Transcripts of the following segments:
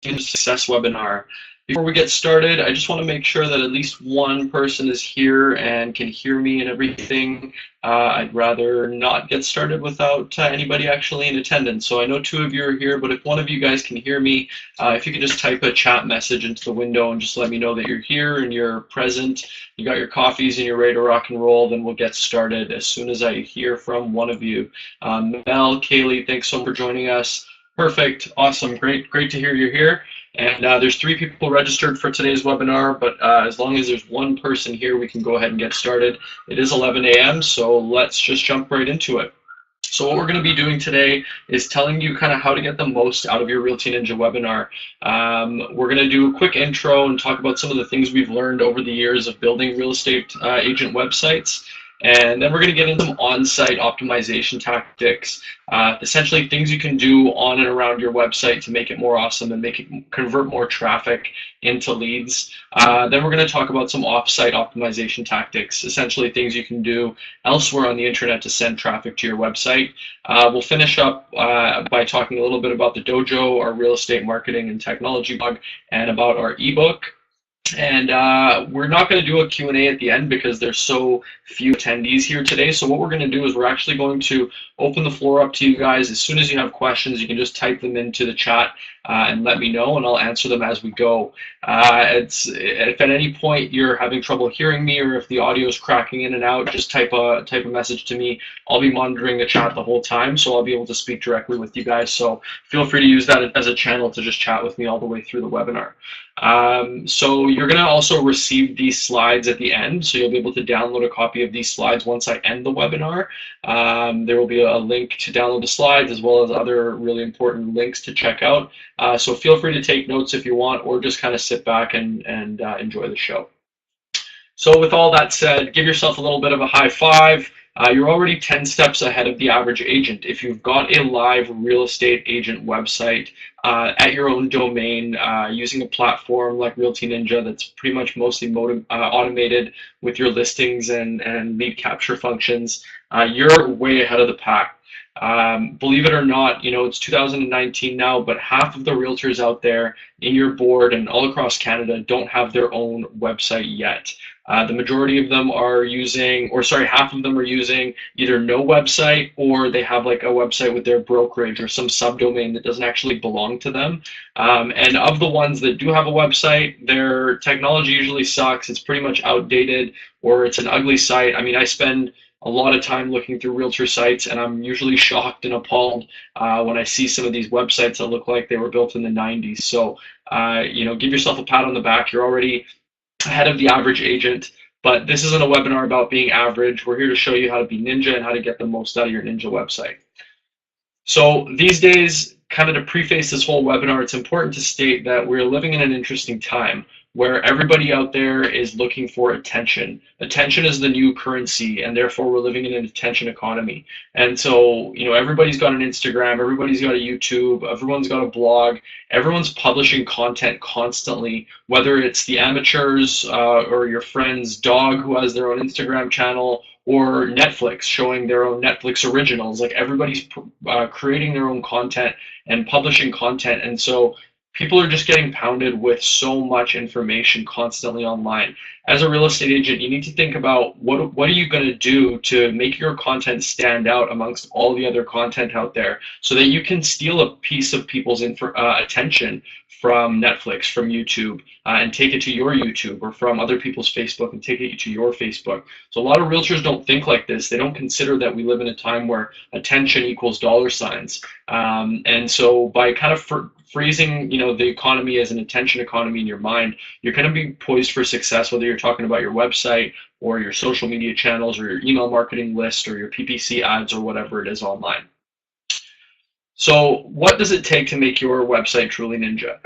Success webinar. Before we get started, I just want to make sure that at least one person is here and can hear me and everything. I'd rather not get started without anybody actually in attendance. So I know two of you are here, but if one of you guys can hear me, if you could just type a chat message into the window and just let me know that you're here and you're present, you got your coffees and you're ready to rock and roll, then we'll get started as soon as I hear from one of you. Mel, Kaylee, thanks so much for joining us. Perfect, awesome, great to hear you're here. And there's 3 people registered for today's webinar, but as long as there's one person here, we can go ahead and get started. It is 11 a.m., so let's just jump right into it. So what we're going to be doing today is telling you kind of how to get the most out of your RealtyNinja webinar. We're going to do a quick intro and talk about some of the things we've learned over the years of building real estate agent websites. And then we're going to get into some on-site optimization tactics, essentially things you can do on and around your website to make it more awesome and make it convert more traffic into leads. Then we're going to talk about some off-site optimization tactics, essentially things you can do elsewhere on the internet to send traffic to your website. We'll finish up by talking a little bit about the dojo, our real estate marketing and technology blog, and about our ebook. And we're not going to do a Q&A at the end because there's so few attendees here today. So what we're going to do is we're actually going to open the floor up to you guys. As soon as you have questions, you can just type them into the chat and let me know, and I'll answer them as we go. If at any point you're having trouble hearing me or if the audio is cracking in and out, just type a message to me. I'll be monitoring the chat the whole time, so I'll be able to speak directly with you guys. So feel free to use that as a channel to just chat with me all the way through the webinar. So you're going to also receive these slides at the end, so you'll be able to download a copy of these slides once I end the webinar. There will be a link to download the slides as well as other really important links to check out. So feel free to take notes if you want, or just kind of sit back and enjoy the show. So with all that said, give yourself a little bit of a high five. You're already 10 steps ahead of the average agent. If you've got a live real estate agent website at your own domain using a platform like RealtyNinja that's pretty much mostly automated with your listings and lead capture functions, you're way ahead of the pack. Believe it or not, you know, it's 2019 now, but half of the realtors out there in your board and all across Canada don't have their own website yet. The majority of them are using, or sorry, half of them are using either no website, or they have like a website with their brokerage or some subdomain that doesn't actually belong to them. And of the ones that do have a website, their technology usually sucks. It's pretty much outdated, or it's an ugly site. I mean, I spend a lot of time looking through realtor sites, and I'm usually shocked and appalled when I see some of these websites that look like they were built in the 90s. So, you know, give yourself a pat on the back. You're already ahead of the average agent, but this isn't a webinar about being average. We're here to show you how to be ninja and how to get the most out of your ninja website. So these days, kind of to preface this whole webinar, it's important to state that we're living in an interesting time where everybody out there is looking for attention. Attention is the new currency, and therefore we're living in an attention economy. And so, you know, everybody's got an Instagram, everybody's got a YouTube, everyone's got a blog, everyone's publishing content constantly, whether it's the amateurs or your friend's dog who has their own Instagram channel, or Netflix showing their own Netflix originals. Like, everybody's creating their own content and publishing content. And so people are just getting pounded with so much information constantly online. As a real estate agent, you need to think about what are you going to do to make your content stand out amongst all the other content out there, so that you can steal a piece of people's attention from Netflix, from YouTube, and take it to your YouTube, or from other people's Facebook and take it to your Facebook. So a lot of realtors don't think like this. They don't consider that we live in a time where attention equals dollar signs. And so by kind of phrasing, you know, the economy as an attention economy in your mind, you're going to be poised for success, whether you're talking about your website or your social media channels or your email marketing list or your PPC ads or whatever it is online. So what does it take to make your website truly ninja?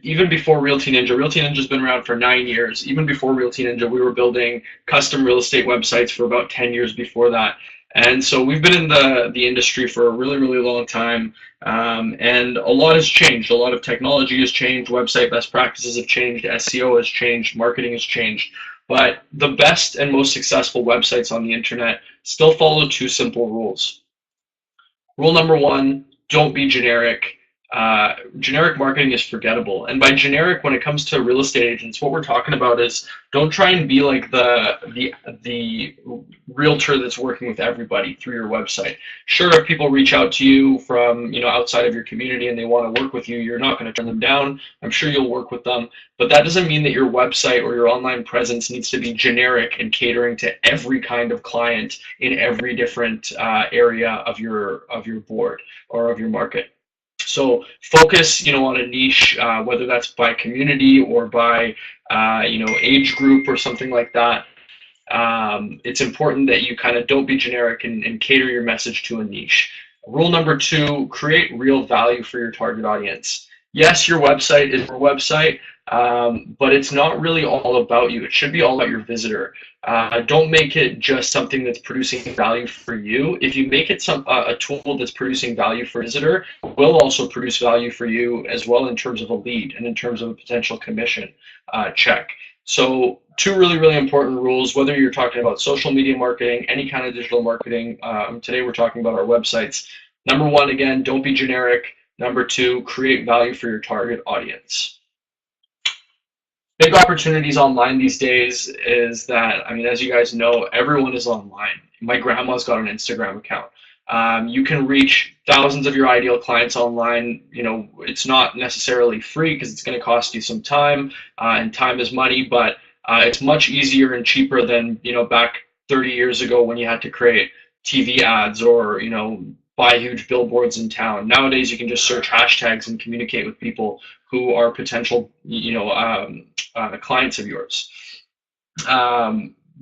Even before RealtyNinja's been around for 9 years. Even before RealtyNinja, we were building custom real estate websites for about 10 years before that. And so we've been in the industry for a really, really long time, and a lot has changed. A lot of technology has changed, website best practices have changed, SEO has changed, marketing has changed. But the best and most successful websites on the internet still follow 2 simple rules. Rule number 1, don't be generic. Generic marketing is forgettable. And by generic, when it comes to real estate agents, what we're talking about is don't try and be like the realtor that's working with everybody through your website. Sure, if people reach out to you from outside of your community and they want to work with you, you're not going to turn them down. I'm sure you'll work with them, but that doesn't mean that your website or your online presence needs to be generic and catering to every kind of client in every different area of your board or of your market. So focus, on a niche, whether that's by community or by, age group or something like that. It's important that you kind of don't be generic and cater your message to a niche. Rule number 2, create real value for your target audience. Yes, your website is your website, but it's not really all about you. It should be all about your visitor. Don't make it just something that's producing value for you. If you make it a tool that's producing value for a visitor, it will also produce value for you as well in terms of a lead and in terms of a potential commission check. So 2 really, really important rules, whether you're talking about social media marketing, any kind of digital marketing. Today we're talking about our websites. Number 1, again, don't be generic. Number 2, create value for your target audience. Big opportunities online these days is that, as you guys know, everyone is online. My grandma's got an Instagram account. You can reach thousands of your ideal clients online. It's not necessarily free because it's going to cost you some time, and time is money, but it's much easier and cheaper than, back 30 years ago when you had to create TV ads or, buy huge billboards in town. Nowadays, you can just search hashtags and communicate with people who are potential, clients of yours.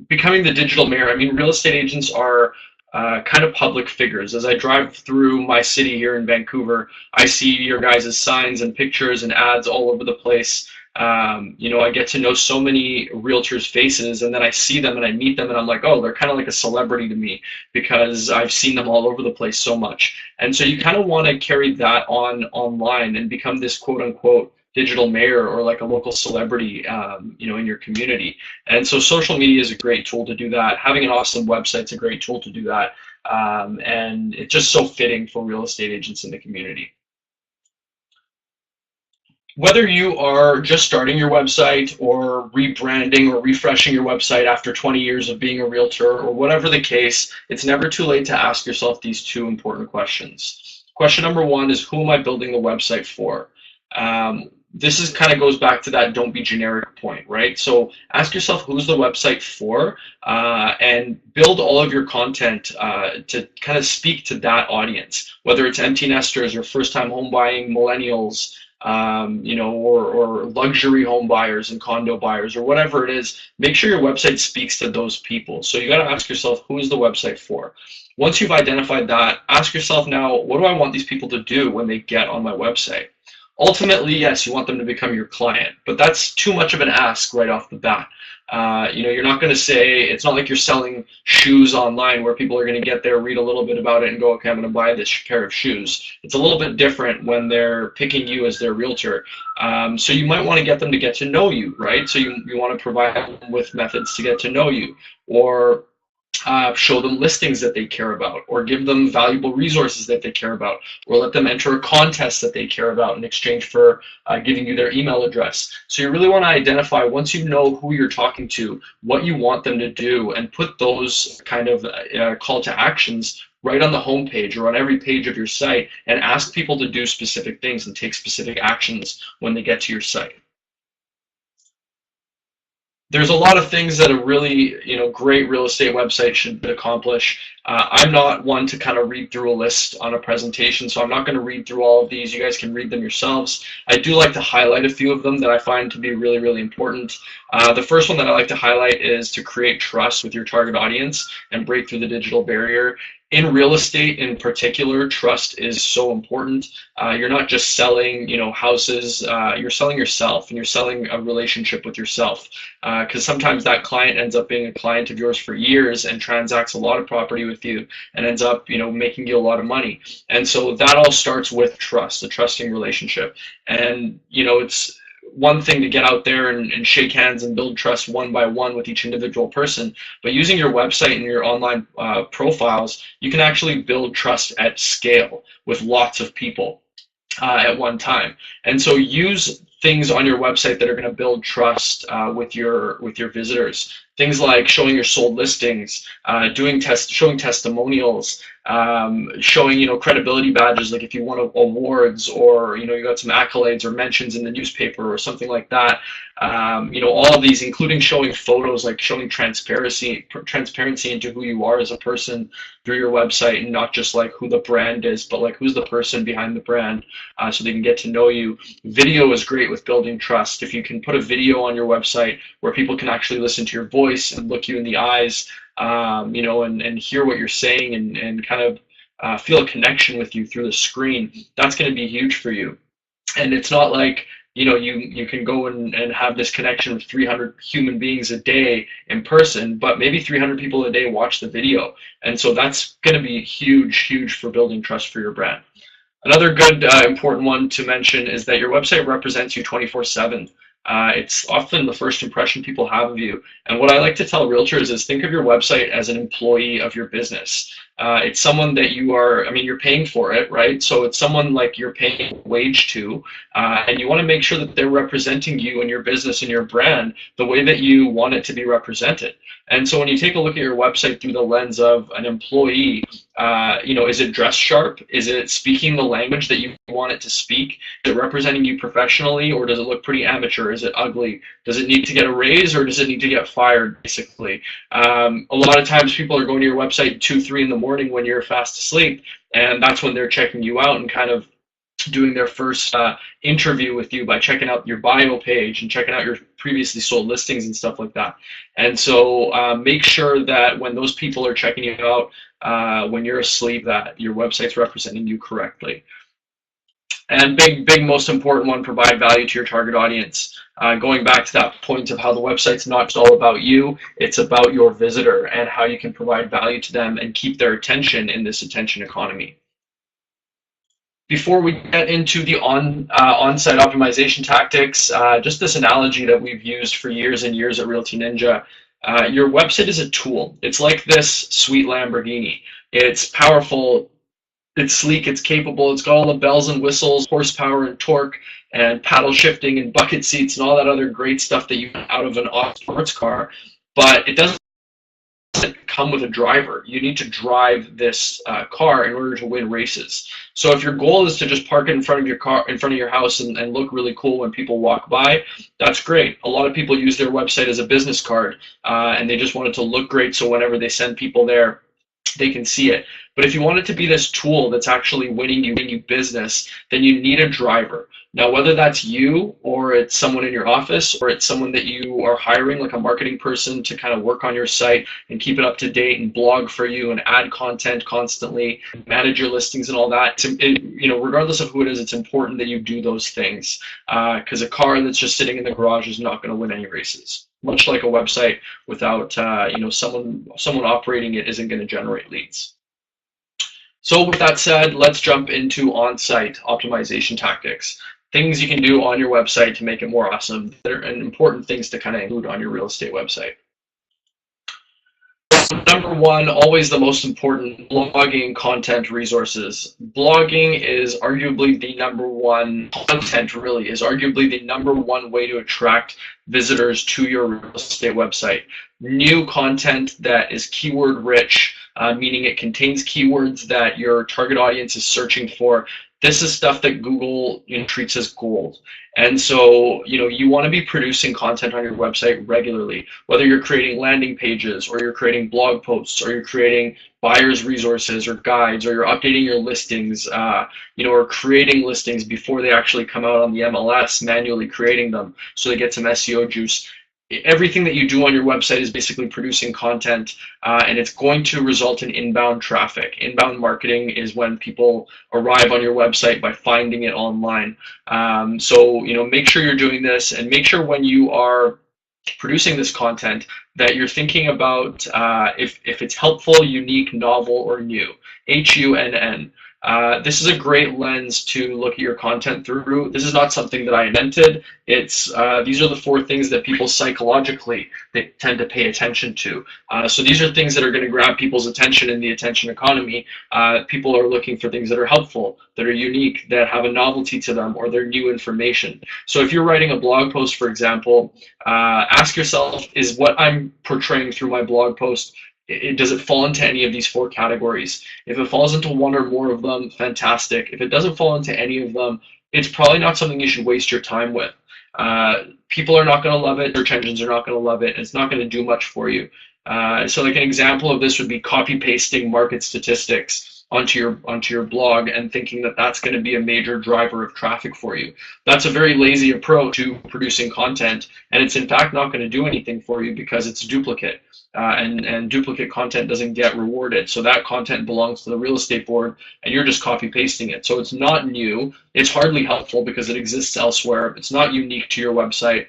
Becoming the digital mayor. Real estate agents are kind of public figures. As I drive through my city here in Vancouver, I see your guys' signs and pictures and ads all over the place. I get to know so many realtors' faces, and then I see them and I meet them and I'm like, oh, they're kind of like a celebrity to me because I've seen them all over the place so much. And so you kind of want to carry that online and become this quote unquote digital mayor or like a local celebrity, in your community. And so social media is a great tool to do that. Having an awesome website is a great tool to do that. And it's just so fitting for real estate agents in the community. Whether you are just starting your website or rebranding or refreshing your website after 20 years of being a realtor or whatever the case, it's never too late to ask yourself these 2 important questions. Question number 1 is, who am I building the website for? This is kind of goes back to that don't be generic point, right? So ask yourself, who's the website for, and build all of your content to kind of speak to that audience, whether it's empty nesters or first-time home buying millennials, or luxury home buyers and condo buyers or whatever it is. Make sure your website speaks to those people. So you got to ask yourself, who is the website for? Once you've identified that, ask yourself now, what do I want these people to do when they get on my website? Ultimately, yes, you want them to become your client, but that's too much of an ask right off the bat. You're not going to say, it's not like you're selling shoes online where people are going to get there, read a little bit about it and go, okay, I'm going to buy this pair of shoes. It's a little bit different when they're picking you as their realtor. So you might want to get them to get to know you, right? So you want to provide them with methods to get to know you, or show them listings that they care about, or give them valuable resources that they care about, or let them enter a contest that they care about in exchange for giving you their email address. So you really want to identify, once you know who you're talking to, what you want them to do, and put those kind of call to actions right on the home page or on every page of your site, and ask people to do specific things and take specific actions when they get to your site. There's a lot of things that a really, great real estate website should accomplish. I'm not one to kind of read through a list on a presentation, so I'm not going to read through all of these. You guys can read them yourselves. I do like to highlight a few of them that I find to be really, really important. The first one that I like to highlight is to create trust with your target audience and break through the digital barrier. In real estate in particular, trust is so important. You're not just selling, houses, you're selling yourself, and you're selling a relationship with yourself. Because sometimes that client ends up being a client of yours for years and transacts a lot of property with you and ends up, making you a lot of money. And so that all starts with trust, a trusting relationship. And, it's one thing to get out there and shake hands and build trust one by one with each individual person, but using your website and your online profiles, you can actually build trust at scale with lots of people. at one time. And so use things on your website that are going to build trust with your visitors. Things like showing your sold listings, showing testimonials, showing credibility badges, like if you won awards or you got some accolades or mentions in the newspaper or something like that. All of these, including showing photos, like showing transparency into who you are as a person through your website, and not just like who the brand is, but like who's the person behind the brand, so they can get to know you. Video is great with building trust. If you can put a video on your website where people can actually listen to your voice and look you in the eyes, and hear what you're saying, and kind of feel a connection with you through the screen, that's going to be huge for you. And it's not like you can go and have this connection with 300 human beings a day in person, but maybe 300 people a day watch the video. And so that's going to be huge for building trust for your brand. Another good, important one to mention is that your website represents you 24/7. It's often the first impression people have of you. And what I like to tell realtors is, think of your website as an employee of your business. It's someone that you're paying for it, right? So it's someone like you're paying wage to, and you want to make sure that they're representing you and your business and your brand the way that you want it to be represented. And so when you take a look at your website through the lens of an employee, is it dressed sharp? Is it speaking the language that you want it to speak? Is it representing you professionally, or does it look pretty amateur? Is it ugly? Does it need to get a raise, or does it need to get fired, basically? A lot of times people are going to your website 2, 3 in the morning when you're fast asleep, and that's when they're checking you out and kind of doing their first interview with you by checking out your bio page and checking out your previously sold listings and stuff like that. And so make sure that when those people are checking you out when you're asleep, that your website's representing you correctly. And big, most important one, provide value to your target audience. Going back to that point of how the website's not just all about you, it's about your visitor and how you can provide value to them and keep their attention in this attention economy. Before we get into the on-site optimization tactics, just this analogy that we've used for years and years at RealtyNinja. Your website is a tool. It's like this sweet Lamborghini. It's powerful, it's sleek, it's capable, it's got all the bells and whistles, horsepower and torque, and paddle shifting and bucket seats and all that other great stuff that you get out of an sports car, but it doesn't come with a driver. You need to drive this car in order to win races. So if your goal is to just park it in front of your house and look really cool when people walk by, that's great. A lot of people use their website as a business card, and they just want it to look great, so whenever they send people there, they can see it. But if you want it to be this tool that's actually winning you business, then you need a driver. Now, whether that's you, or it's someone in your office, or it's someone that you are hiring, like a marketing person, to kind of work on your site and keep it up to date and blog for you and add content constantly, manage your listings and all that, regardless of who it is, it's important that you do those things, because a car that's just sitting in the garage is not going to win any races. Much like a website, without someone operating it isn't going to generate leads. So with that said, let's jump into on-site optimization tactics. Things you can do on your website to make it more awesome, and important things to kind of include on your real estate website. Number one, always the most important, blogging content resources. Blogging is arguably the number one, content really is arguably the number one way to attract visitors to your real estate website. New content that is keyword rich, meaning it contains keywords that your target audience is searching for. This is stuff that Google treats as gold. And so, you want to be producing content on your website regularly, whether you're creating landing pages, or you're creating blog posts, or you're creating buyer's resources or guides, or you're updating your listings, or creating listings before they actually come out on the MLS, manually creating them so they get some SEO juice. Everything that you do on your website is basically producing content, and it's going to result in inbound traffic. Inbound marketing is when people arrive on your website by finding it online. So make sure you're doing this, and make sure when you are producing this content that you're thinking about if it's helpful, unique, novel, or new. HUNN. This is a great lens to look at your content through. This is not something that I invented. It's these are the 4 things that people psychologically they tend to pay attention to. So these are things that are going to grab people's attention in the attention economy. People are looking for things that are helpful, that are unique, that have a novelty to them, or they're new information. So if you're writing a blog post, for example, ask yourself, is what I'm portraying through my blog post, does it fall into any of these 4 categories? If it falls into one or more of them, fantastic. If it doesn't fall into any of them, it's probably not something you should waste your time with. People are not going to love it. Search engines are not going to love it. It's not going to do much for you. So like an example of this would be copy pasting market statistics onto your blog and thinking that that's going to be a major driver of traffic for you. That's a very lazy approach to producing content, and it's in fact not going to do anything for you because it's duplicate. And duplicate content doesn't get rewarded. So that content belongs to the real estate board and you're just copy pasting it. So it's not new. It's hardly helpful because it exists elsewhere. It's not unique to your website,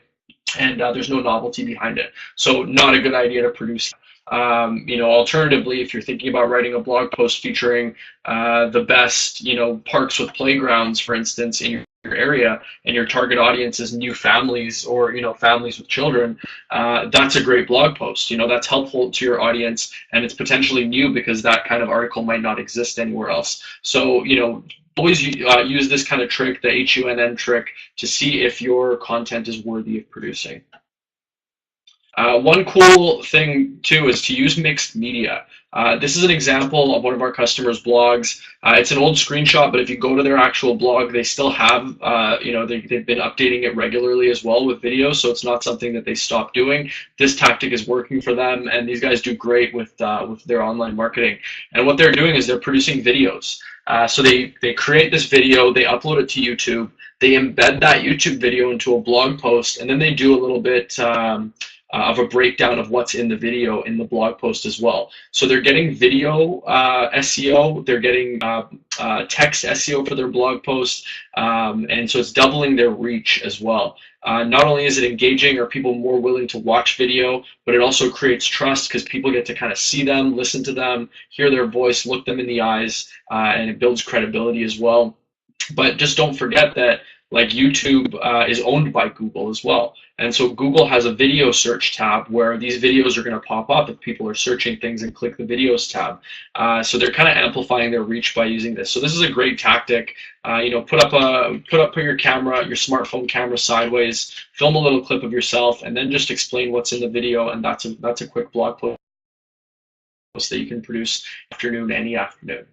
and there's no novelty behind it. So not a good idea to produce. Alternatively, if you're thinking about writing a blog post featuring the best, parks with playgrounds, for instance, in your area, and your target audience is new families or families with children, that's a great blog post. That's helpful to your audience, and it's potentially new because that kind of article might not exist anywhere else. So always use this kind of trick, the HUNN trick, to see if your content is worthy of producing. One cool thing too is to use mixed media. This is an example of one of our customers' blogs. It's an old screenshot, but if you go to their actual blog, they still have, they've been updating it regularly as well with videos, so it's not something that they stopped doing. This tactic is working for them, and these guys do great with their online marketing. And what they're doing is they're producing videos. So they create this video, they upload it to YouTube, they embed that YouTube video into a blog post, and then they do a little bit of a breakdown of what's in the video in the blog post as well. So they're getting video SEO, they're getting text SEO for their blog post, and so it's doubling their reach as well. Not only is it engaging, are people more willing to watch video, but it also creates trust because people get to kind of see them, listen to them, hear their voice, look them in the eyes, and it builds credibility as well. But just don't forget that YouTube is owned by Google as well. And so Google has a video search tab where these videos are going to pop up if people are searching things and click the videos tab. So they're kind of amplifying their reach by using this. So this is a great tactic. Put up your camera, your smartphone camera sideways, film a little clip of yourself, and then just explain what's in the video. And that's a quick blog post that you can produce any afternoon.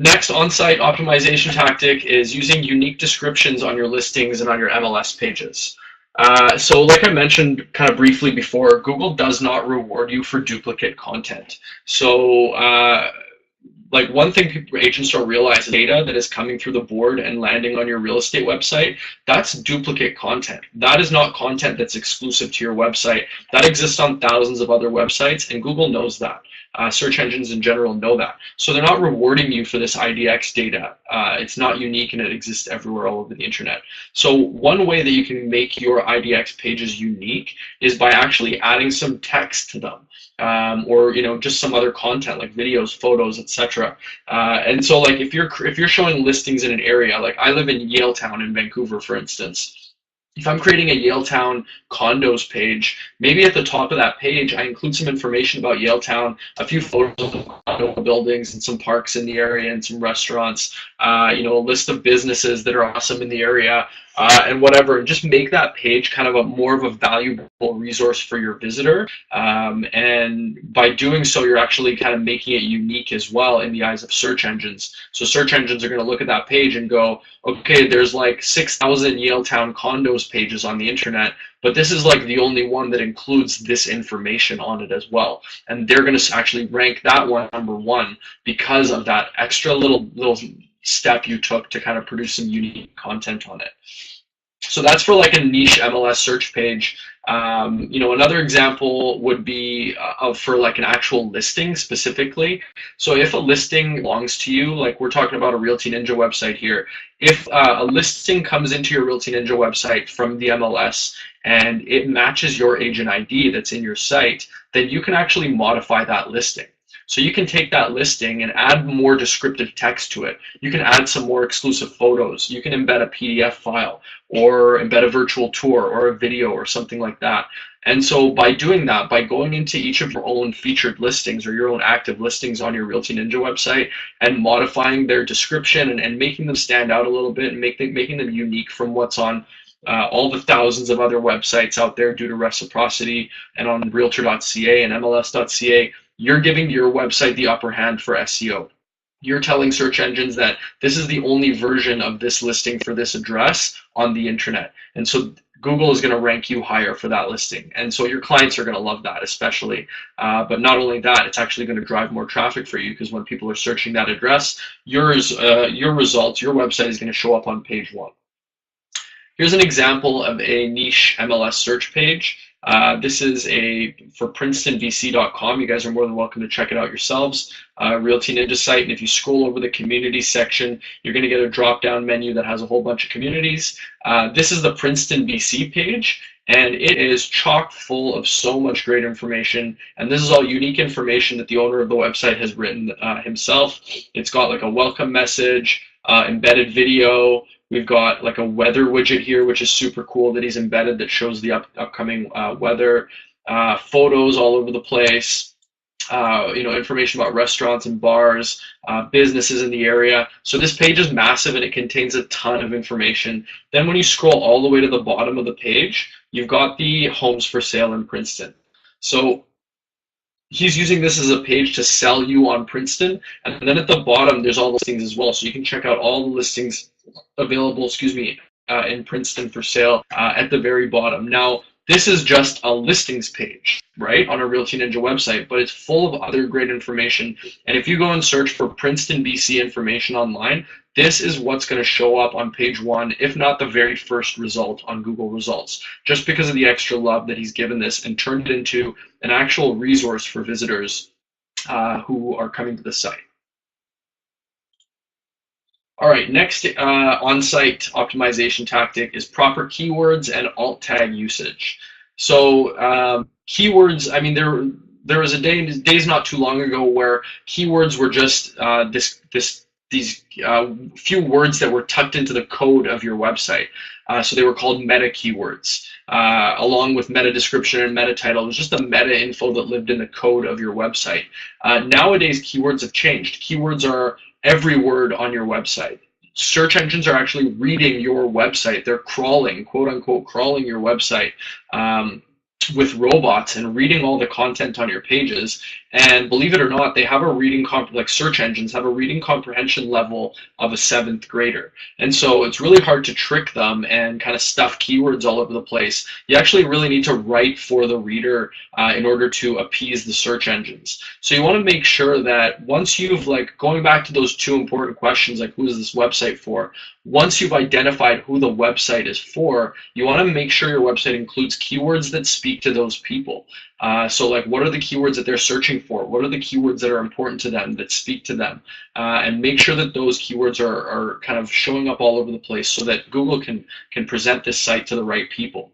Next on-site optimization tactic is using unique descriptions on your listings and on your MLS pages. So like I mentioned kind of briefly before, Google does not reward you for duplicate content. So one thing agents don't realize is data that is coming through the board and landing on your real estate website, that's duplicate content. That is not content that's exclusive to your website. That exists on thousands of other websites, and Google knows that. Search engines in general know that. So they're not rewarding you for this IDX data. It's not unique and it exists everywhere all over the internet. So one way that you can make your IDX pages unique is by actually adding some text to them. Or just some other content like videos, photos, etc. And so if you're showing listings in an area, like I live in Yaletown in Vancouver, for instance. If I'm creating a Yaletown condos page, maybe at the top of that page, I include some information about Yaletown, a few photos of condo buildings and some parks in the area and some restaurants, a list of businesses that are awesome in the area, and whatever, and just make that page kind of more of a valuable resource for your visitor. And by doing so, you're actually kind of making it unique as well in the eyes of search engines. So search engines are going to look at that page and go, okay, there's 6,000 Yaletown condos pages on the internet, but this is the only one that includes this information on it as well. And they're going to actually rank that one #1 because of that extra little step you took to kind of produce some unique content on it. So that's for a niche MLS search page. Another example would be for an actual listing specifically. So if a listing belongs to you, we're talking about a RealtyNinja website here, if a listing comes into your RealtyNinja website from the MLS and it matches your agent ID that's in your site, then you can actually modify that listing. So you can take that listing and add more descriptive text to it. You can add some more exclusive photos. You can embed a PDF file or embed a virtual tour or a video or something like that. And so by doing that, by going into each of your own featured listings or your own active listings on your RealtyNinja website and modifying their description and making them stand out a little bit and making them unique from what's on all the thousands of other websites out there due to reciprocity and on realtor.ca and mls.ca, you're giving your website the upper hand for SEO. You're telling search engines that this is the only version of this listing for this address on the internet. And so Google is going to rank you higher for that listing. And so your clients are going to love that, especially. But not only that, it's actually going to drive more traffic for you, because when people are searching that address, your results, your website is going to show up on page 1. Here's an example of a niche MLS search page. This is for princetonvc.com. You guys are more than welcome to check it out yourselves. RealtyNinja site, and if you scroll over the community section, you're going to get a drop-down menu that has a whole bunch of communities. This is the Princeton, BC page, and it is chock full of so much great information. And this is all unique information that the owner of the website has written himself. It's got like a welcome message, embedded video. We've got like a weather widget here, which is super cool that he's embedded, that shows the upcoming weather, photos all over the place, information about restaurants and bars, businesses in the area. So this page is massive and it contains a ton of information. Then when you scroll all the way to the bottom of the page, you've got the homes for sale in Princeton. So he's using this as a page to sell you on Princeton. And then at the bottom, there's all those things as well. So you can check out all the listings available, in Princeton for sale at the very bottom. Now, this is just a listings page, right, on a RealtyNinja website, but it's full of other great information. And if you go and search for Princeton, BC information online, this is what's going to show up on page 1, if not the very first result on Google results, just because of the extra love that he's given this and turned it into an actual resource for visitors who are coming to the site. All right, next on-site optimization tactic is proper keywords and alt tag usage. So keywords, I mean, there was a days not too long ago where keywords were just these few words that were tucked into the code of your website. So they were called meta keywords, along with meta description and meta title. It was just the meta info that lived in the code of your website. Nowadays, keywords have changed. Keywords are every word on your website. Search engines are actually reading your website. They're crawling, quote unquote, crawling your website with robots and reading all the content on your pages. And believe it or not, they have a reading search engines have a reading comprehension level of a 7th grader. And so it's really hard to trick them and kind of stuff keywords all over the place. You actually really need to write for the reader in order to appease the search engines. So you want to make sure that once you've, going back to those 2 important questions, like who is this website for? Once you've identified who the website is for, you want to make sure your website includes keywords that speak to those people. So what are the keywords that they're searching for? What are the keywords that are important to them, that speak to them? And make sure that those keywords are kind of showing up all over the place so that Google can present this site to the right people.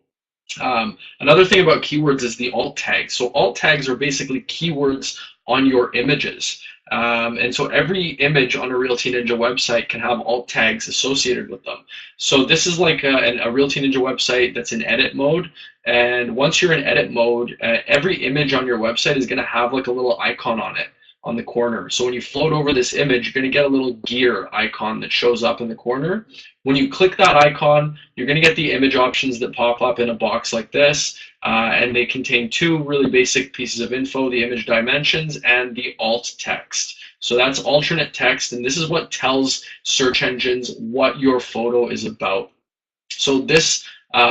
Another thing about keywords is the alt tags. So alt tags are basically keywords on your images. And so every image on a RealtyNinja website can have alt tags associated with them. So this is like a RealtyNinja website that's in edit mode. And once you're in edit mode, every image on your website is going to have like a little icon on it on the corner. So when you float over this image, you're going to get a little gear icon that shows up in the corner. When you click that icon, you're going to get the image options that pop up in a box like this. And they contain 2 really basic pieces of info, the image dimensions and the alt text. So that's alternate text, and this is what tells search engines what your photo is about. So this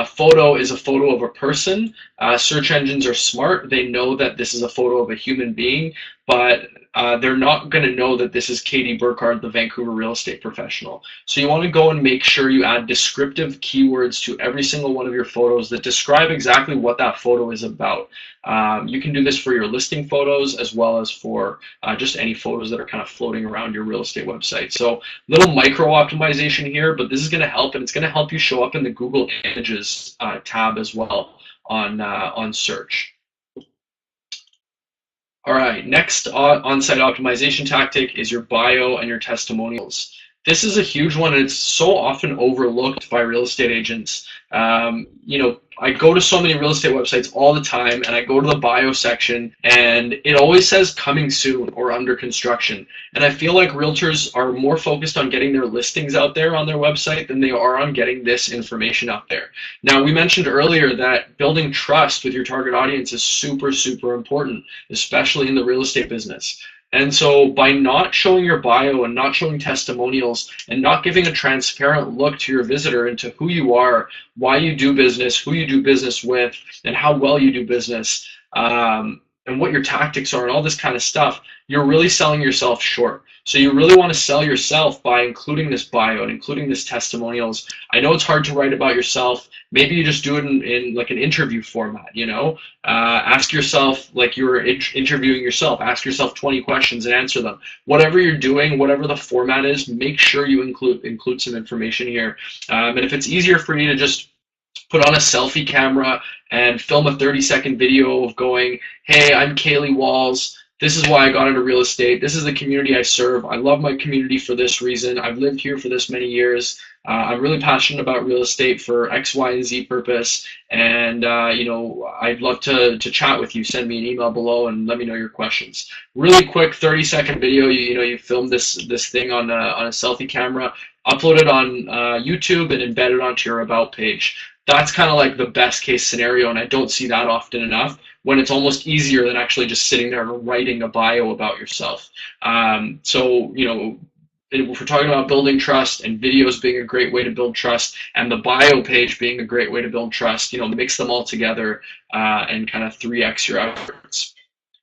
photo is a photo of a person. Search engines are smart. They know that this is a photo of a human being, but they're not going to know that this is Katie Burkhardt, the Vancouver real estate professional. So you want to go and make sure you add descriptive keywords to every single one of your photos that describe exactly what that photo is about. You can do this for your listing photos as well as for just any photos that are kind of floating around your real estate website. So little micro optimization here, but this is going to help, and it's going to help you show up in the Google Images tab as well on search. All right, next on-site optimization tactic is your bio and your testimonials. This is a huge one, and it's so often overlooked by real estate agents. I go to so many real estate websites all the time, and I go to the bio section, and it always says coming soon or under construction. And I feel like realtors are more focused on getting their listings out there on their website than they are on getting this information out there. Now, we mentioned earlier that building trust with your target audience is super, super important, especially in the real estate business. And so by not showing your bio and not showing testimonials and not giving a transparent look to your visitor into who you are, why you do business, who you do business with, and how well you do business, and what your tactics are and all this kind of stuff, you're really selling yourself short. So you really want to sell yourself by including this bio and including this testimonials. I know it's hard to write about yourself. Maybe you just do it in like an interview format, ask yourself, like you're interviewing yourself, ask yourself 20 questions and answer them. Whatever you're doing, whatever the format is, make sure you include some information here. And if it's easier for you to just put on a selfie camera and film a 30-second video of going, hey, I'm Kaylee Walls. This is why I got into real estate. This is the community I serve. I love my community for this reason. I've lived here for this many years. I'm really passionate about real estate for X, Y, and Z purpose. And, I'd love to chat with you. Send me an email below and let me know your questions. Really quick 30-second video. You film this thing on a selfie camera, upload it on YouTube and embed it onto your About page. That's kind of like the best case scenario, and I don't see that often enough, when it's almost easier than actually just sitting there and writing a bio about yourself. If we're talking about building trust and videos being a great way to build trust and the bio page being a great way to build trust, mix them all together and kind of 3x your efforts.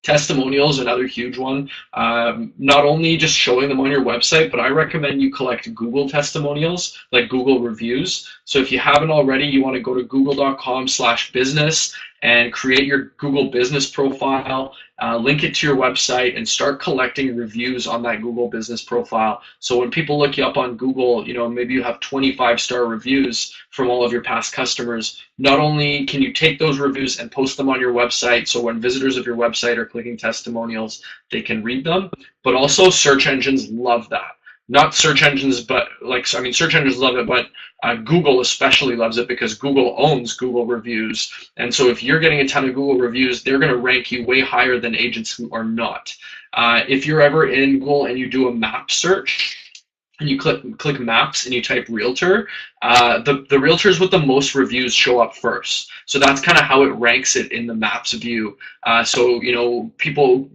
Testimonials, another huge one. Not only just showing them on your website, but I recommend you collect Google testimonials, like Google reviews. So if you haven't already, you want to go to google.com/business and create your Google business profile, link it to your website, and start collecting reviews on that Google business profile. So when people look you up on Google, maybe you have 25-star reviews from all of your past customers. Not only can you take those reviews and post them on your website, so when visitors of your website are clicking testimonials, they can read them, but also search engines love that. Not search engines, but search engines love it, but Google especially loves it because Google owns Google reviews. And so if you're getting a ton of Google reviews, they're going to rank you way higher than agents who are not. If you're ever in Google and you do a map search, and you click maps and you type realtor, the realtors with the most reviews show up first. So that's kind of how it ranks it in the maps view. People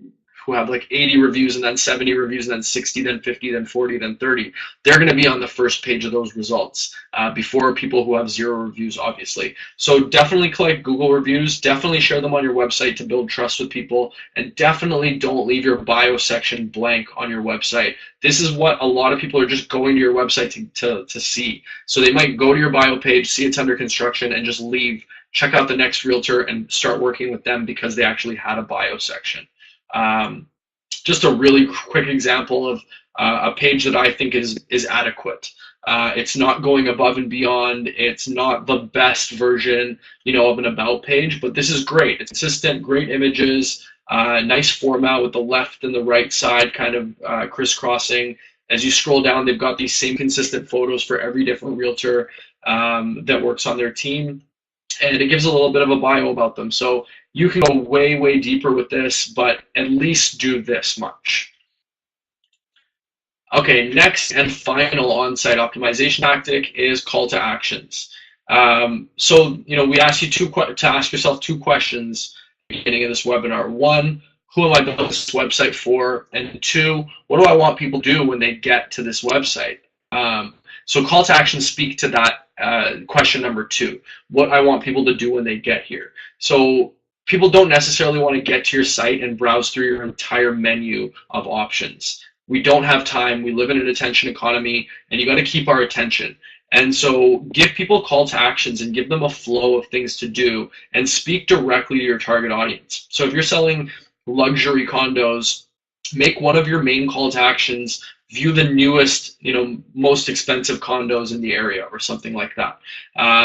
who have like 80 reviews and then 70 reviews and then 60, then 50, then 40, then 30, they're going to be on the first page of those results before people who have 0 reviews, obviously. So definitely collect Google reviews, definitely share them on your website to build trust with people, and definitely don't leave your bio section blank on your website. This is what a lot of people are just going to your website to see. So they might go to your bio page, see it's under construction, and just leave, check out the next realtor, and start working with them because they actually had a bio section. Just a really quick example of a page that I think is adequate. It's not going above and beyond. It's not the best version, of an about page, but this is great. It's consistent, great images, nice format with the left and the right side kind of crisscrossing. As you scroll down, they've got these same consistent photos for every different realtor that works on their team. And it gives a little bit of a bio about them. So you can go way, way deeper with this, but at least do this much. Okay, next and final on-site optimization tactic is call to actions. We asked you to ask yourself 2 questions at the beginning of this webinar. 1, who am I building this website for? And 2, what do I want people to do when they get to this website? So call to action speak to that question number 2, what I want people to do when they get here. So people don't necessarily want to get to your site and browse through your entire menu of options. We don't have time. We live in an attention economy, and you got to keep our attention. And so give people call to actions and give them a flow of things to do and speak directly to your target audience. So if you're selling luxury condos, make one of your main call to actions view the newest, most expensive condos in the area or something like that.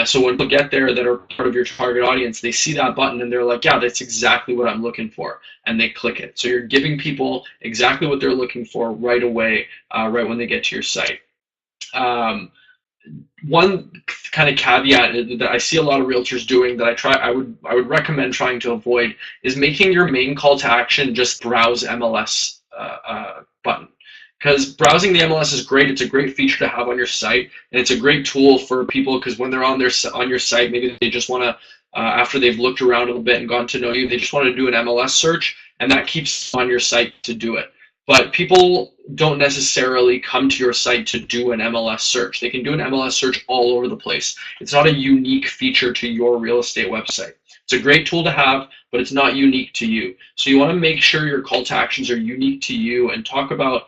So when people get there that are part of your target audience, they see that button and they're like, yeah, that's exactly what I'm looking for, and they click it. So you're giving people exactly what they're looking for right away, right when they get to your site. One kind of caveat that I see a lot of realtors doing that I would recommend trying to avoid is making your main call to action just browse MLS button. Because browsing the MLS is great. It's a great feature to have on your site, and it's a great tool for people because when they're on your site, maybe they just want to, after they've looked around a little bit and gotten to know you, they just want to do an MLS search, and that keeps on your site to do it. But people don't necessarily come to your site to do an MLS search. They can do an MLS search all over the place. It's not a unique feature to your real estate website. It's a great tool to have, but it's not unique to you. So you want to make sure your call to actions are unique to you and talk about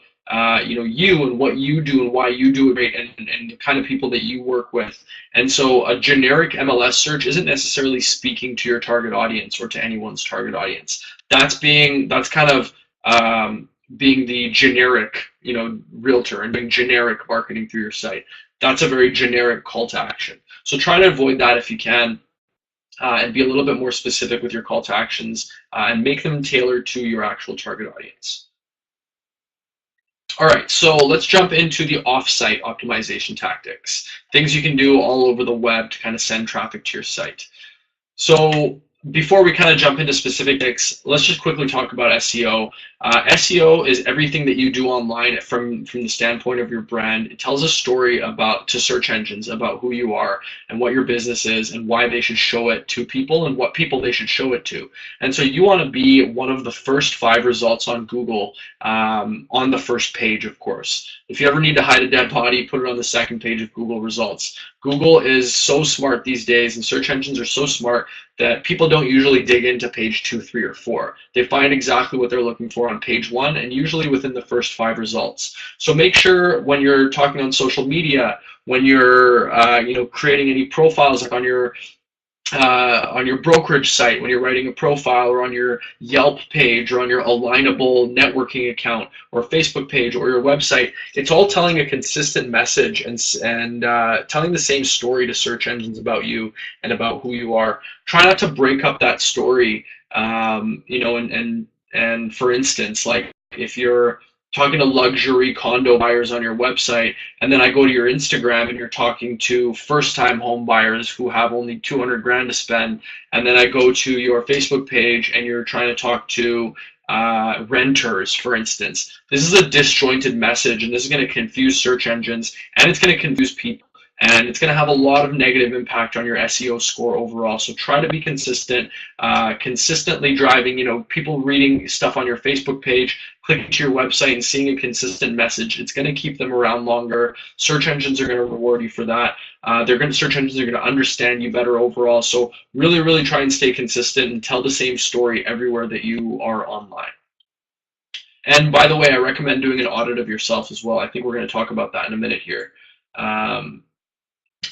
you and what you do and why you do it great, and the kind of people that you work with. And so a generic MLS search isn't necessarily speaking to your target audience or to anyone's target audience. That's kind of being the generic, realtor and doing generic marketing through your site. That's a very generic call to action. So try to avoid that if you can, and be a little bit more specific with your call to actions, and make them tailored to your actual target audience. All right, so let's jump into the off-site optimization tactics, things you can do all over the web to kind of send traffic to your site. So before we kind of jump into specifics, let's just quickly talk about SEO. SEO is everything that you do online from the standpoint of your brand. It tells a story to search engines about who you are and what your business is and why they should show it to people and what people they should show it to. And so you want to be one of the first 5 results on Google, on the first page, of course. If you ever need to hide a dead body, put it on the second page of Google results. Google is so smart these days, and search engines are so smart that people don't usually dig into page 2, 3, or 4. They find exactly what they're looking for on page 1, and usually within the first 5 results. So make sure when you're talking on social media, when you're creating any profiles, like on your brokerage site, when you're writing a profile, or on your Yelp page, or on your alignable networking account or Facebook page or your website, it's all telling a consistent message and telling the same story to search engines about you and about who you are. Try not to break up that story, and for instance, like if you're talking to luxury condo buyers on your website, and then I go to your Instagram and you're talking to first-time home buyers who have only 200 grand to spend, and then I go to your Facebook page and you're trying to talk to renters, for instance. This is a disjointed message, and this is going to confuse search engines, and it's going to confuse people, and it's going to have a lot of negative impact on your SEO score overall. So try to be consistent, consistently driving, people reading stuff on your Facebook page, clicking to your website and seeing a consistent message. It's going to keep them around longer. Search engines are going to reward you for that. Search engines are going to understand you better overall. So really, really try and stay consistent and tell the same story everywhere that you are online. And by the way, I recommend doing an audit of yourself as well. I think we're going to talk about that in a minute here.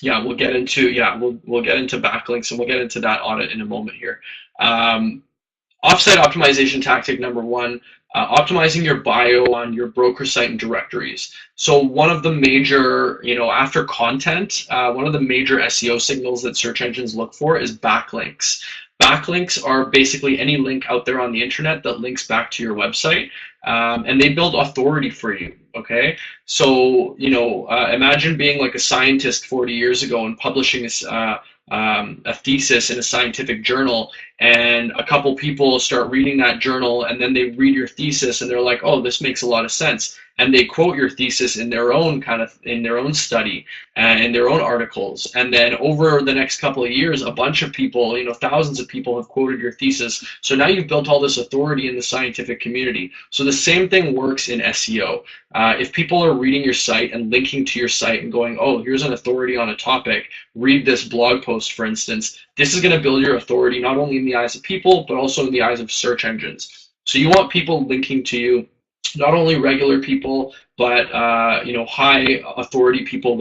We'll get into backlinks, and we'll get into that audit in a moment here. Offsite optimization tactic number 1, optimizing your bio on your broker site and directories. So one of the major, after content, one of the major SEO signals that search engines look for is backlinks. Backlinks are basically any link out there on the internet that links back to your website, and they build authority for you, okay? So, imagine being like a scientist 40 years ago and publishing a thesis in a scientific journal, and a couple people start reading that journal, and then they read your thesis and they're like, oh, this makes a lot of sense. And they quote your thesis in their own study and in their own articles. And then over the next couple of years, a bunch of people, thousands of people have quoted your thesis. So now you've built all this authority in the scientific community. So the same thing works in SEO. If people are reading your site and linking to your site and going, oh, here's an authority on a topic, read this blog post, for instance, this is going to build your authority not only in the eyes of people, but also in the eyes of search engines. So you want people linking to you not only regular people, but high authority people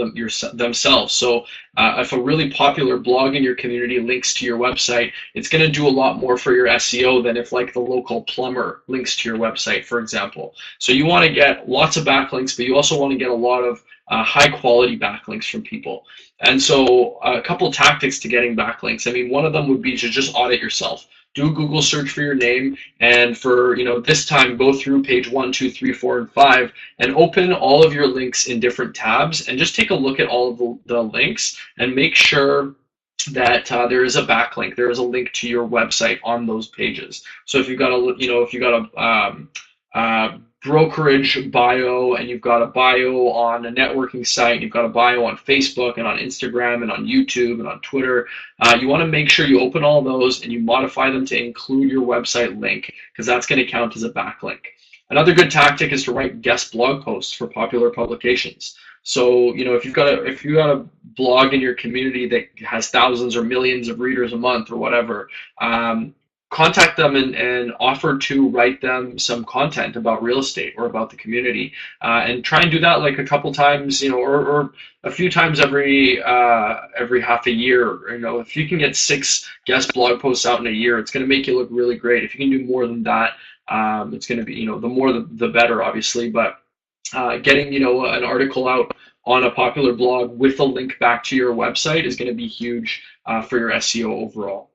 themselves. So if a really popular blog in your community links to your website, it's going to do a lot more for your SEO than if like the local plumber links to your website, for example. So you want to get lots of backlinks, but you also want to get a lot of high quality backlinks from people. And so a couple tactics to getting backlinks. I mean, one of them would be to just audit yourself. Do a Google search for your name, and for this time, go through page 1, 2, 3, 4, and 5, and open all of your links in different tabs, and just take a look at all of the links, and make sure that there is a backlink, there is a link to your website on those pages. So if you've got a brokerage bio, and you've got a bio on a networking site, you've got a bio on Facebook and on Instagram and on YouTube and on Twitter, you want to make sure you open all those and you modify them to include your website link, because that's going to count as a backlink. Another good tactic is to write guest blog posts for popular publications. So if you've got a blog in your community that has thousands or millions of readers a month or whatever, contact them and offer to write them some content about real estate or about the community, and try and do that like a couple times, or a few times every half a year. If you can get 6 guest blog posts out in a year, it's going to make you look really great. If you can do more than that, it's going to be, the more the better, obviously. But getting an article out on a popular blog with a link back to your website is going to be huge for your SEO overall.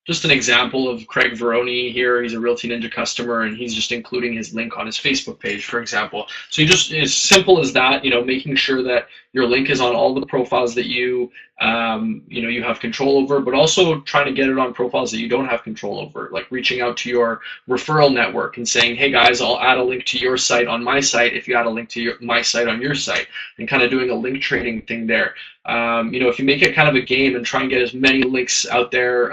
Just an example of Craig Veroni here. He's a RealtyNinja customer, and he's just including his link on his Facebook page, for example. So you just, as simple as that, making sure that your link is on all the profiles that you have control over, but also trying to get it on profiles that you don't have control over, like reaching out to your referral network and saying, hey guys, I'll add a link to your site on my site if you add a link to my site on your site, and kind of doing a link trading thing there. If you make it kind of a game and try and get as many links out there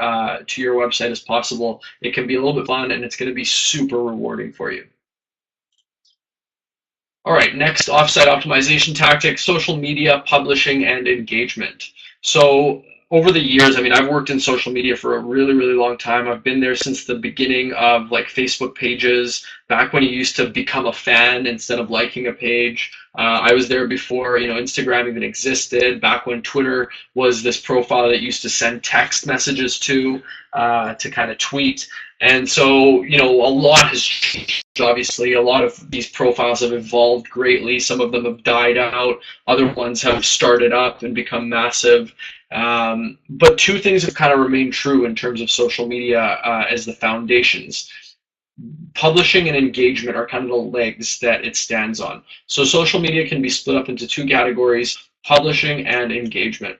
to your website as possible, it can be a little bit fun, and it's going to be super rewarding for you. All right, next offsite optimization tactic: social media, publishing, and engagement. So over the years, I mean, I've worked in social media for a really, really long time. I've been there since the beginning of like Facebook pages, back when you used to become a fan instead of liking a page. I was there before, Instagram even existed, back when Twitter was this profile that used to send text messages to kind of tweet. And so, a lot has changed, obviously. A lot of these profiles have evolved greatly. Some of them have died out. Other ones have started up and become massive. But 2 things have kind of remained true in terms of social media as the foundations. Publishing and engagement are kind of the legs that it stands on. So social media can be split up into 2 categories: publishing and engagement.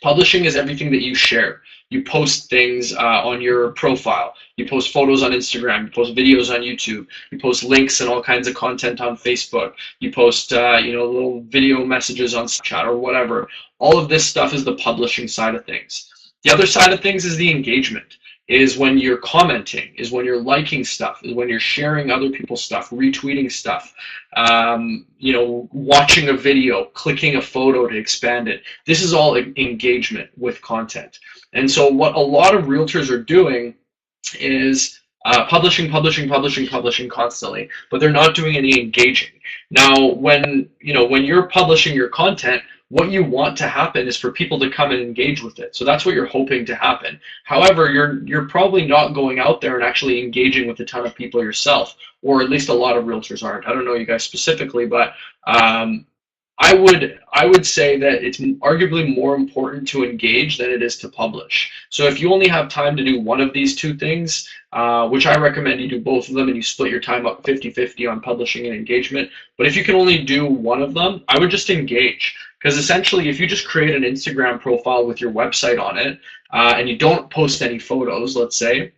Publishing is everything that you share. You post things on your profile. You post photos on Instagram. You post videos on YouTube. You post links and all kinds of content on Facebook. You post little video messages on Snapchat or whatever. All of this stuff is the publishing side of things. The other side of things is the engagement. Is when you're commenting, is when you're liking stuff, is when you're sharing other people's stuff, retweeting stuff, watching a video, clicking a photo to expand it. This is all engagement with content. And so what a lot of realtors are doing is publishing constantly, but they're not doing any engaging. Now, when you're publishing your content, what you want to happen is for people to come and engage with it. So that's what you're hoping to happen. However, you're probably not going out there and actually engaging with a ton of people yourself, or at least a lot of realtors aren't. I don't know you guys specifically, but I would say that it's arguably more important to engage than it is to publish. So if you only have time to do one of these 2 things, which I recommend you do both of them and you split your time up 50-50 on publishing and engagement, but if you can only do one of them, I would just engage. Because essentially, if you just create an Instagram profile with your website on it, and you don't post any photos, let's say,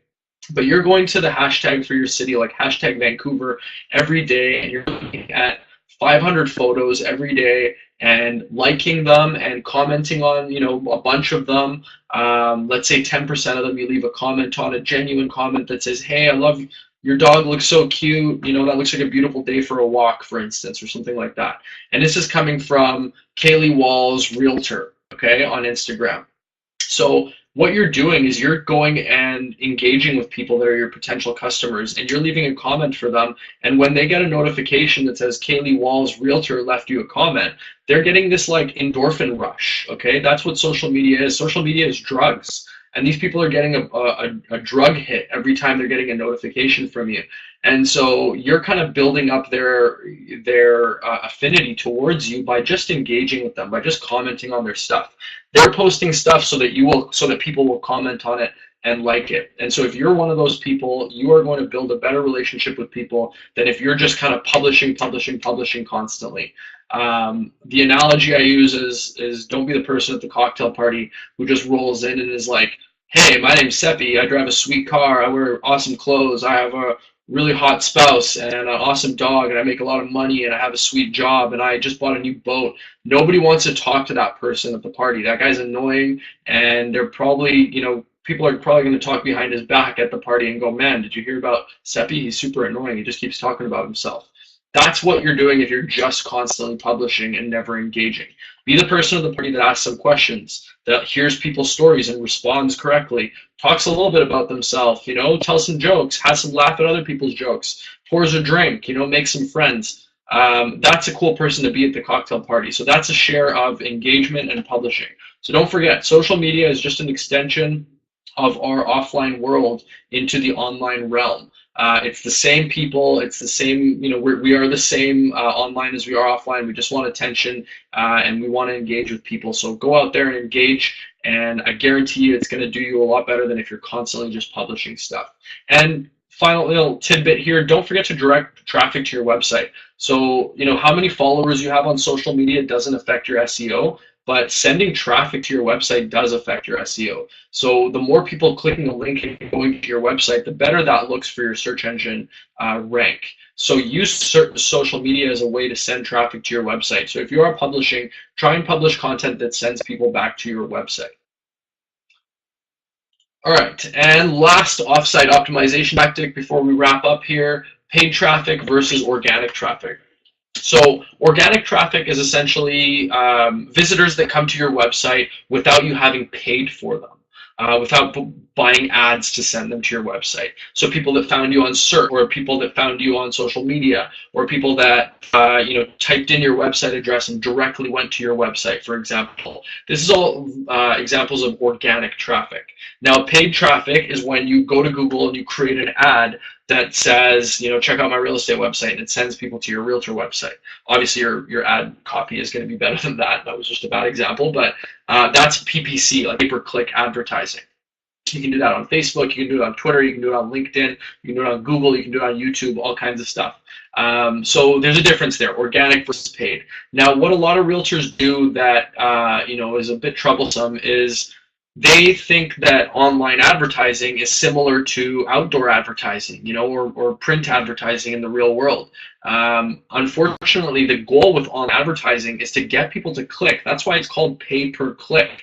but you're going to the hashtag for your city, like hashtag Vancouver, every day, and you're looking at 500 photos every day and liking them and commenting on, a bunch of them. Let's say 10% of them you leave a comment on, a genuine comment that says, hey, I love your dog, looks so cute, that looks like a beautiful day for a walk, for instance, or something like that. And this is coming from Kaylee Walls Realtor, okay, on Instagram. So what you're doing is you're going and engaging with people that are your potential customers, and you're leaving a comment for them. And when they get a notification that says Kaylee Walls, realtor, left you a comment, they're getting this like endorphin rush. Okay, that's what social media is. Social media is drugs. And these people are getting a drug hit every time they're getting a notification from you. And so you're kind of building up their affinity towards you by just engaging with them, by just commenting on their stuff. They're posting stuff so that people will comment on it and like it. And so if you're one of those people, you are going to build a better relationship with people than if you're just kind of publishing constantly. The analogy I use is don't be the person at the cocktail party who just rolls in and is like, hey, my name's Seppi, I drive a sweet car, I wear awesome clothes, I have a really hot spouse and an awesome dog, and I make a lot of money, and I have a sweet job, and I just bought a new boat. Nobody wants to talk to that person at the party. That guy's annoying, and they're probably, people are probably going to talk behind his back at the party and go, man, did you hear about Seppi? He's super annoying. He just keeps talking about himself. That's what you're doing if you're just constantly publishing and never engaging. Be the person at the party that asks some questions, that hears people's stories and responds correctly, talks a little bit about themselves, tells some jokes, has some laugh at other people's jokes, pours a drink, makes some friends. That's a cool person to be at the cocktail party. So that's a share of engagement and publishing. So don't forget, social media is just an extension of our offline world into the online realm. It's the same people, it's the same, we are the same online as we are offline. We just want attention, and we want to engage with people. So go out there and engage, and I guarantee you it's going to do you a lot better than if you're constantly just publishing stuff. And final little tidbit here, don't forget to direct traffic to your website. So, how many followers you have on social media doesn't affect your SEO, but sending traffic to your website does affect your SEO. So the more people clicking a link and going to your website, the better that looks for your search engine rank. So use social media as a way to send traffic to your website. So if you are publishing, try and publish content that sends people back to your website. All right, and last offsite optimization tactic before we wrap up here, paid traffic versus organic traffic. So organic traffic is essentially visitors that come to your website without you having paid for them, without buying ads to send them to your website. So people that found you on search, or people that found you on social media, or people that typed in your website address and directly went to your website, for example. This is all examples of organic traffic. Now, paid traffic is when you go to Google and you create an ad that says, check out my real estate website, and it sends people to your realtor website. Obviously, your ad copy is going to be better than that. That was just a bad example, but that's PPC, like pay-per-click advertising. You can do that on Facebook, you can do it on Twitter, you can do it on LinkedIn, you can do it on Google, you can do it on YouTube, all kinds of stuff. So there's a difference there, organic versus paid. Now, what a lot of realtors do that is a bit troublesome is they think that online advertising is similar to outdoor advertising, or print advertising in the real world. Unfortunately, the goal with online advertising is to get people to click. That's why it's called pay-per-click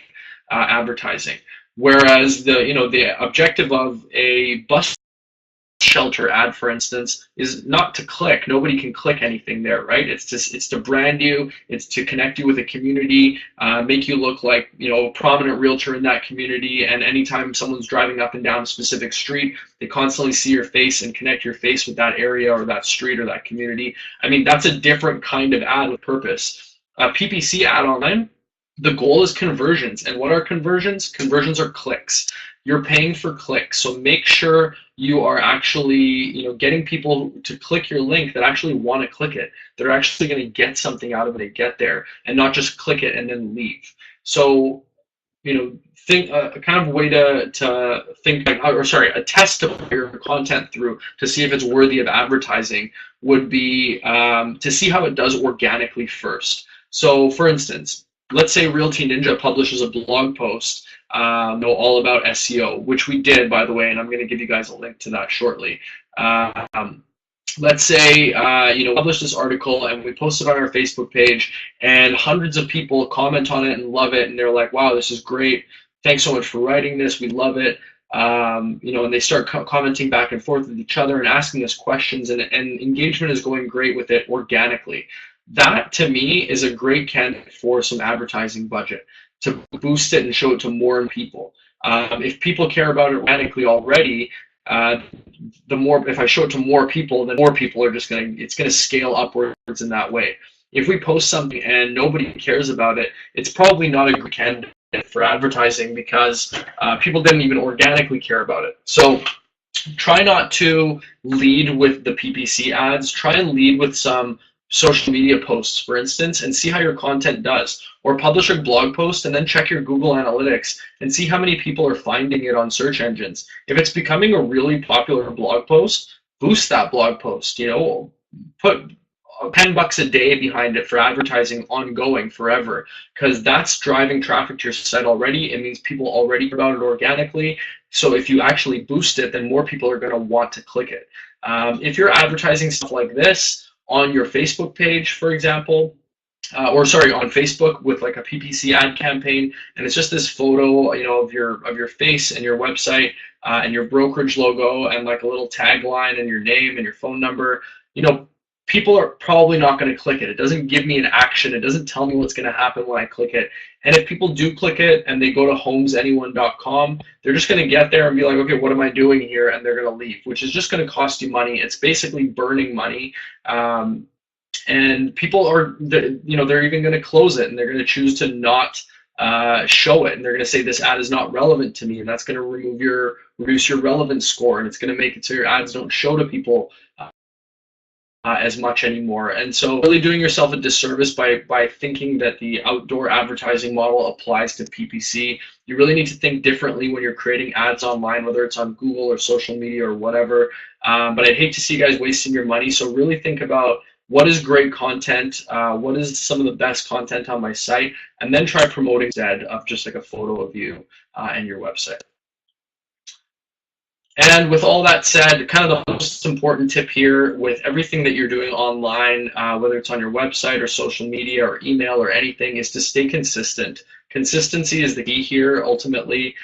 advertising. Whereas the objective of a bus shelter ad, for instance, is not to click. Nobody can click anything there, right? It's to brand you, it's to connect you with a community, make you look like a prominent realtor in that community. And anytime someone's driving up and down a specific street, they constantly see your face and connect your face with that area or that street or that community. I mean, that's a different kind of ad with purpose. PPC ad online, the goal is conversions. And what are conversions? Conversions are clicks. You're paying for clicks. So make sure you are actually, getting people to click your link that actually want to click it. They're actually going to get something out of it to get there, and not just click it and then leave. So, think a kind of way to think, a test to put your content through to see if it's worthy of advertising would be to see how it does organically first. So, for instance, let's say RealtyNinja publishes a blog post all about SEO, which we did, by the way, and I'm going to give you guys a link to that shortly. Let's say, publish this article and we post it on our Facebook page, and hundreds of people comment on it and love it, and they're like, wow, this is great. Thanks so much for writing this. We love it. And they start commenting back and forth with each other and asking us questions, and engagement is going great with it organically. That, to me, is a great candidate for some advertising budget to boost it and show it to more people. If people care about it organically already, the more, if I show it to more people, then more people are just it's gonna scale upwards in that way. If we post something and nobody cares about it, it's probably not a good candidate for advertising because people didn't even organically care about it. So try not to lead with the PPC ads. Try and lead with some social media posts, for instance, and see how your content does. Or publish a blog post and then check your Google Analytics and see how many people are finding it on search engines. If it's becoming a really popular blog post, boost that blog post. Put $10 a day behind it for advertising ongoing forever, because that's driving traffic to your site already. It means people already hear about it organically. So if you actually boost it, then more people are going to want to click it. If you're advertising stuff like this on your Facebook page, for example, on Facebook with like a PPC ad campaign, and it's just this photo, of your face and your website and your brokerage logo and like a little tagline and your name and your phone number, people are probably not going to click it. It doesn't give me an action. It doesn't tell me what's going to happen when I click it. And if people do click it and they go to homesanyone.com, they're just going to get there and be like, okay, what am I doing here? And they're going to leave, which is just going to cost you money. It's basically burning money. And people are, they're even going to close it, and they're going to choose to not show it. And they're going to say this ad is not relevant to me. And that's going to reduce your relevance score. And it's going to make it so your ads don't show to people as much anymore. And so really doing yourself a disservice by thinking that the outdoor advertising model applies to PPC. You really need to think differently when you're creating ads online, whether it's on Google or social media or whatever. But I'd hate to see you guys wasting your money. So really think about what is great content, what is some of the best content on my site, and then try promoting instead of just like a photo of you and your website. And with all that said, kind of the most important tip here with everything that you're doing online, whether it's on your website or social media or email or anything, is to stay consistent. Consistency is the key here. Ultimately,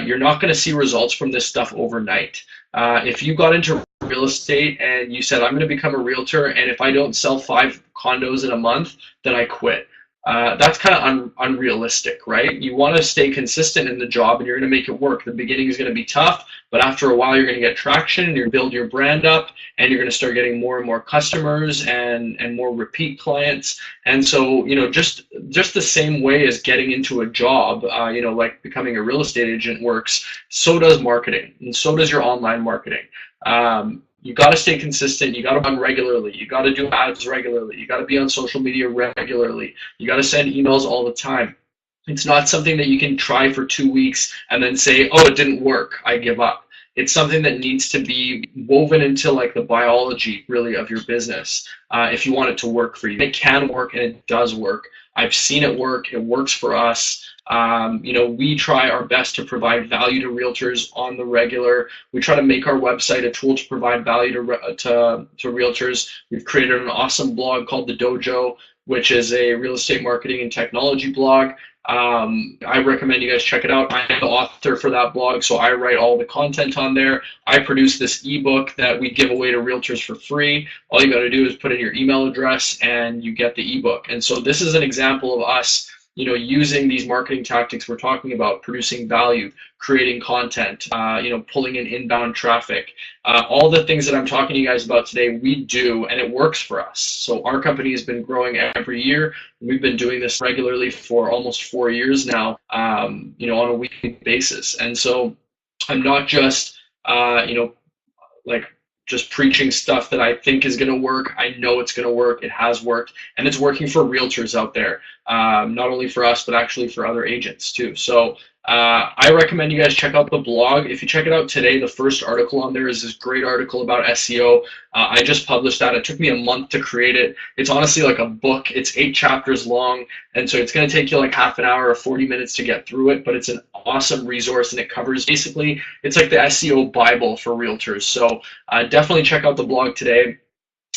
you're not going to see results from this stuff overnight. If you got into real estate and you said, I'm going to become a realtor, and if I don't sell 5 condos in a month, then I quit. That's kind of unrealistic, right? You want to stay consistent in the job, and you're going to make it work. The beginning is going to be tough, but after a while, you're going to get traction, and you're going to build your brand up, and you're going to start getting more and more customers and more repeat clients. And so, just the same way as getting into a job, like becoming a real estate agent works, so does marketing, and so does your online marketing. You got to stay consistent. You got to run regularly. You got to do ads regularly. You got to be on social media regularly. You got to send emails all the time. It's not something that you can try for 2 weeks and then say, oh, it didn't work, I give up. It's something that needs to be woven into like the biology really of your business if you want it to work for you. It can work, and it does work. I've seen it work. It works for us. We try our best to provide value to realtors on the regular. We try to make our website a tool to provide value to realtors. We've created an awesome blog called The Dojo, which is a real estate marketing and technology blog. I recommend you guys check it out. I'm the author for that blog, so I write all the content on there. I produce this ebook that we give away to realtors for free. All you got to do is put in your email address and you get the ebook. And so this is an example of us using these marketing tactics we're talking about, producing value, creating content, pulling in inbound traffic. All the things that I'm talking to you guys about today, we do, and it works for us. So our company has been growing every year. We've been doing this regularly for almost 4 years now, on a weekly basis. And so I'm not just, just preaching stuff that I think is going to work. I know it's going to work. It has worked, and it's working for realtors out there, not only for us, but actually for other agents too. So I recommend you guys check out the blog. If you check it out today, the first article on there is this great article about SEO. I just published that. It took me a month to create it. It's honestly like a book. It's 8 chapters long, and so it's going to take you like half an hour or 40 minutes to get through it, but it's an awesome resource, and it covers basically, it's like the SEO Bible for realtors. So definitely check out the blog today.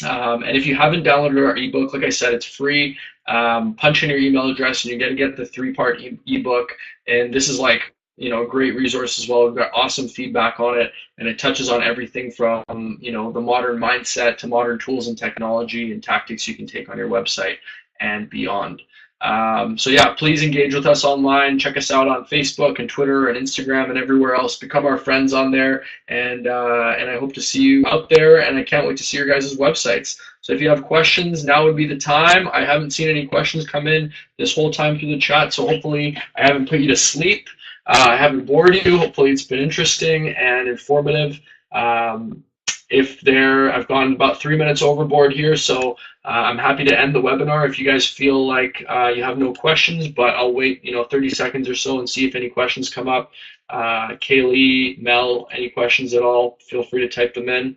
And if you haven't downloaded our ebook, like I said, it's free. Punch in your email address and you're going to get the 3-part ebook. And this is like, a great resource as well. We've got awesome feedback on it, and it touches on everything from, the modern mindset to modern tools and technology and tactics you can take on your website and beyond. So yeah, please engage with us online. Check us out on Facebook and Twitter and Instagram and everywhere else. Become our friends on there, and I hope to see you out there. And I can't wait to see your guys' websites. So if you have questions, now would be the time. I haven't seen any questions come in this whole time through the chat, so hopefully I haven't put you to sleep. I haven't bored you. Hopefully it's been interesting and informative. I've gone about 3 minutes overboard here, so I'm happy to end the webinar if you guys feel like you have no questions, but I'll wait 30 seconds or so and see if any questions come up. Kaylee, Mel, any questions at all, feel free to type them in.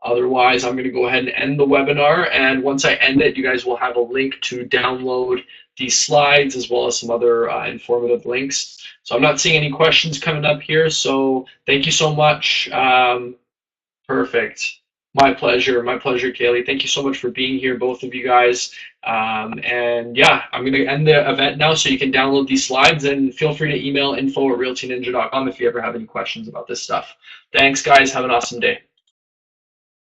Otherwise, I'm going to go ahead and end the webinar, and once I end it, you guys will have a link to download these slides as well as some other informative links. So I'm not seeing any questions coming up here, so thank you so much. Perfect. My pleasure, Kaylee. Thank you so much for being here, both of you guys. And yeah, I'm going to end the event now so you can download these slides, and feel free to email info@realtyninja.com if you ever have any questions about this stuff. Thanks, guys. Have an awesome day.